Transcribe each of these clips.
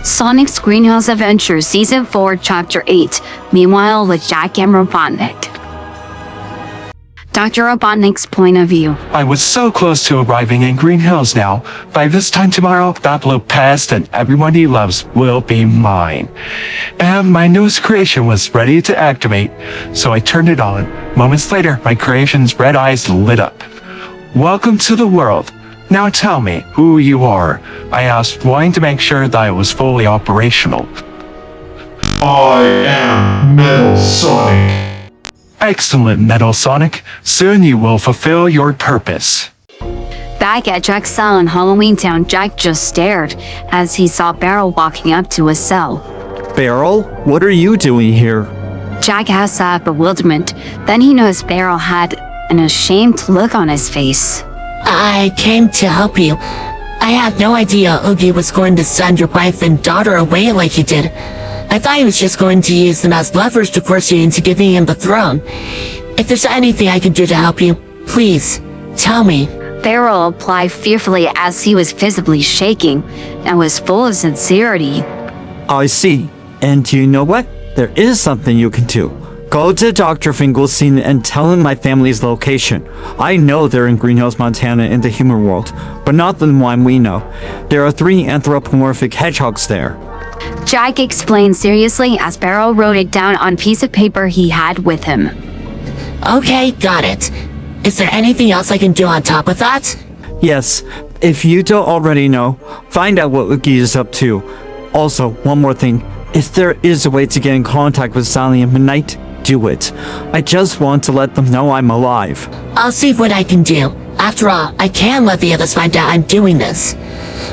Sonic's Greenhouse Adventure Season 4, Chapter 8. Meanwhile with Jack and Robotnik. Dr. Robotnik's point of view. I was so close to arriving in Green Hills now. By this time tomorrow, that blue pest and everyone he loves will be mine. And my newest creation was ready to activate, so I turned it on. Moments later, my creation's red eyes lit up. Welcome to the world. Now tell me who you are, I asked, wanting to make sure that it was fully operational. I am Metal Sonic. Excellent, Metal Sonic. Soon you will fulfill your purpose. Back at Jack's cell in Halloween Town, Jack just stared as he saw Barrel walking up to his cell. Barrel, what are you doing here? Jack has that bewilderment. Then he noticed Barrel had an ashamed look on his face. I came to help you. I had no idea Oogie was going to send your wife and daughter away like he did. I thought he was just going to use them as levers to force you into giving him the throne. If there's anything I can do to help you, please, tell me. Barrel replied fearfully as he was visibly shaking and was full of sincerity. I see. And you know what? There is something you can do. Go to Dr. Finkelstein and tell him my family's location. I know they're in Greenhouse, Montana in the human world, but not the one we know. There are 3 anthropomorphic hedgehogs there. Jack explained seriously as Barrel wrote it down on a piece of paper he had with him. Okay, got it. Is there anything else I can do on top of that? Yes, if you don't already know, find out what Oogie is up to. Also, one more thing. If there is a way to get in contact with Sally and Midnight, do it. I just want to let them know I'm alive. I'll see what I can do. After all, I can let the others find out I'm doing this.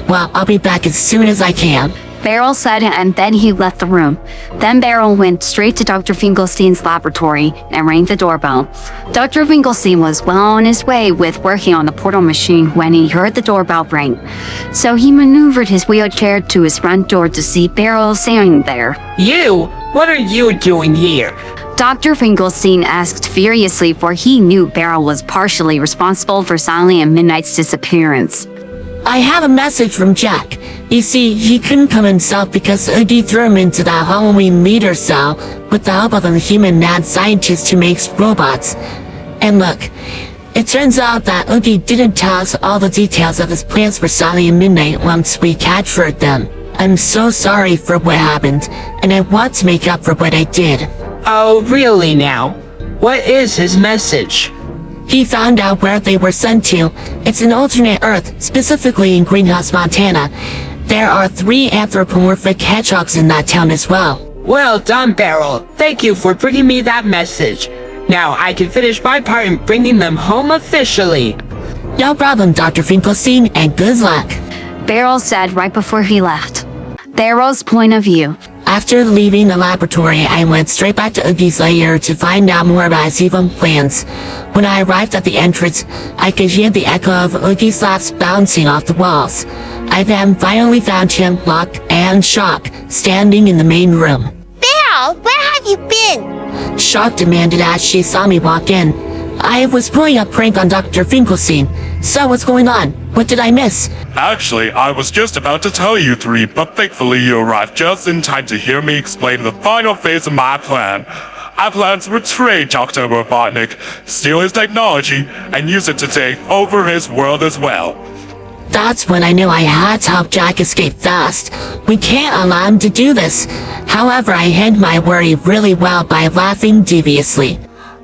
Well, I'll be back as soon as I can. Barrel said, and then he left the room. Then Barrel went straight to Dr. Finkelstein's laboratory and rang the doorbell. Dr. Finkelstein was well on his way with working on the portal machine when he heard the doorbell ring. So he maneuvered his wheelchair to his front door to see Barrel standing there. You? What are you doing here? Dr. Finkelstein asked furiously, for he knew Barrel was partially responsible for Sally and Midnight's disappearance. I have a message from Jack. You see, he couldn't come himself because Oogie threw him into that Halloween meter cell with the help of a human mad scientist who makes robots. And look, it turns out that Oogie didn't tell us all the details of his plans for Sally and Midnight once we captured them. I'm so sorry for what happened, and I want to make up for what I did. Oh, really now? What is his message? He found out where they were sent to. It's an alternate Earth, specifically in Greenhouse, Montana. There are 3 anthropomorphic hedgehogs in that town as well. Well done, Barrel. Thank you for bringing me that message. Now I can finish my part in bringing them home officially. No problem, Dr. Finkelstein, and good luck. Barrel said right before he left. Barrel's point of view. After leaving the laboratory, I went straight back to Oogie's lair to find out more about his evil plans. When I arrived at the entrance, I could hear the echo of Oogie's laughs bouncing off the walls. I then finally found him, locked and Shock, standing in the main room. Barrel, where have you been? Shock demanded as she saw me walk in. I was pulling a prank on Dr. Finkelstein. So what's going on? What did I miss? Actually, I was just about to tell you 3, but thankfully you arrived just in time to hear me explain the final phase of my plan. I plan to betray Dr. Robotnik, steal his technology, and use it to take over his world as well. That's when I knew I had to help Jack escape fast. We can't allow him to do this. However, I hid my worry really well by laughing deviously.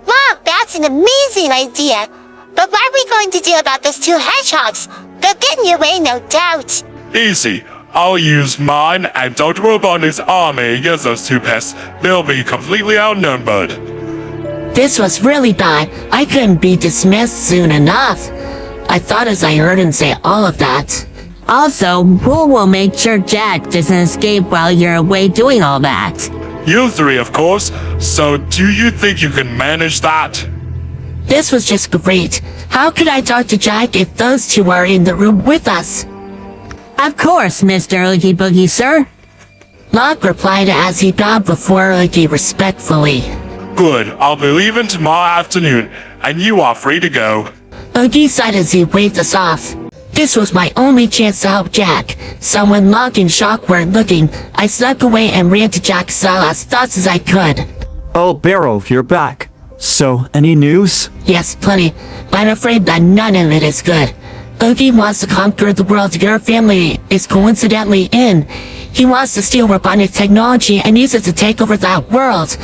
Wow, that's an amazing idea. But what are we going to do about those 2 hedgehogs? They'll get in your way, no doubt. Easy. I'll use mine and Dr. Robotnik's army against those 2 pests. They'll be completely outnumbered. This was really bad. I couldn't be dismissed soon enough. I thought as I heard him say all of that. Also, who will make sure Jack doesn't escape while you're away doing all that? You 3, of course. So do you think you can manage that? This was just great. How could I talk to Jack if those 2 are in the room with us? Of course, Mr. Oogie Boogie, sir. Locke replied as he bowed before Oogie respectfully. Good. I'll be leaving tomorrow afternoon, and you are free to go. Oogie sighed as he waved us off. This was my only chance to help Jack. So when Locke and Shock weren't looking, I snuck away and ran to Jack's cell as fast as I could. Oh, Beryl, you're back. So, any news? Yes, plenty, but I'm afraid that none of it is good. Oogie wants to conquer the world your family is coincidentally in. He wants to steal Robotnik technology and use it to take over that world.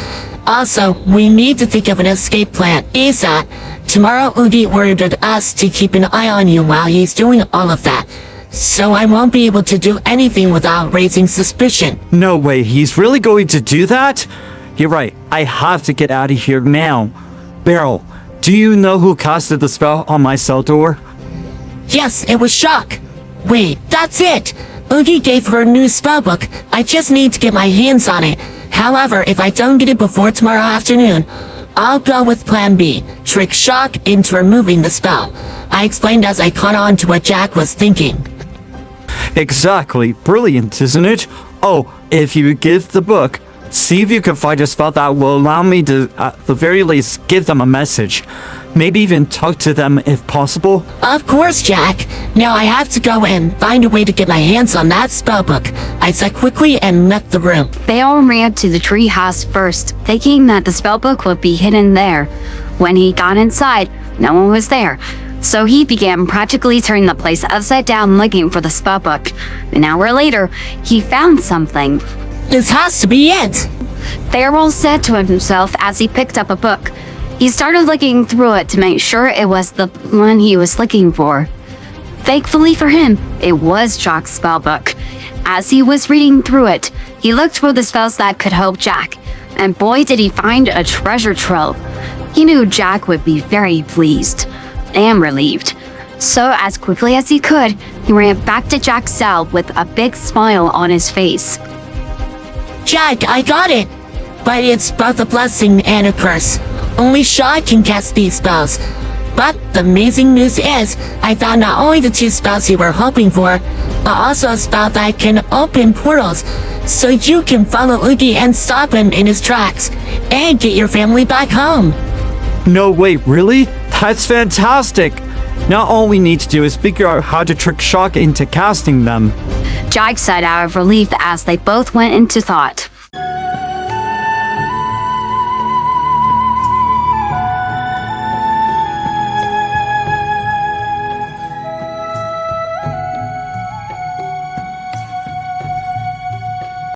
Also, we need to think of an escape plan ASAP. Tomorrow Oogie ordered us to keep an eye on you while he's doing all of that. So I won't be able to do anything without raising suspicion. No way, he's really going to do that? You're right, I have to get out of here now. Beryl, do you know who casted the spell on my cell door? Yes, it was Shock. Wait, that's it! Oogie gave her a new spellbook. I just need to get my hands on it. However, if I don't get it before tomorrow afternoon, I'll go with Plan B. Trick Shock into removing the spell. I explained as I caught on to what Jack was thinking. Exactly, brilliant, isn't it? Oh, if you give the book, see if you can find a spell that will allow me to, at the very least, give them a message. Maybe even talk to them if possible. Of course, Jack. Now I have to go and find a way to get my hands on that spellbook. I said quickly and left the room. They all ran to the tree house first, thinking that the spellbook would be hidden there. When he got inside, no one was there. So he began practically turning the place upside down looking for the spellbook. An hour later, he found something. This has to be it. Farrell said to himself as he picked up a book. He started looking through it to make sure it was the one he was looking for. Thankfully for him, it was Jack's spellbook. As he was reading through it, he looked for the spells that could help Jack, and boy did he find a treasure trove. He knew Jack would be very pleased and relieved. So as quickly as he could, he ran back to Jack's cell with a big smile on his face. Jack, I got it! But it's both a blessing and a curse. Only Shock can cast these spells. But the amazing news is, I found not only the two spells you were hoping for, but also a spell that can open portals, so you can follow Oogie and stop him in his tracks, and get your family back home. No way, really? That's fantastic! Now all we need to do is figure out how to trick Shock into casting them. Jack sighed out of relief as they both went into thought.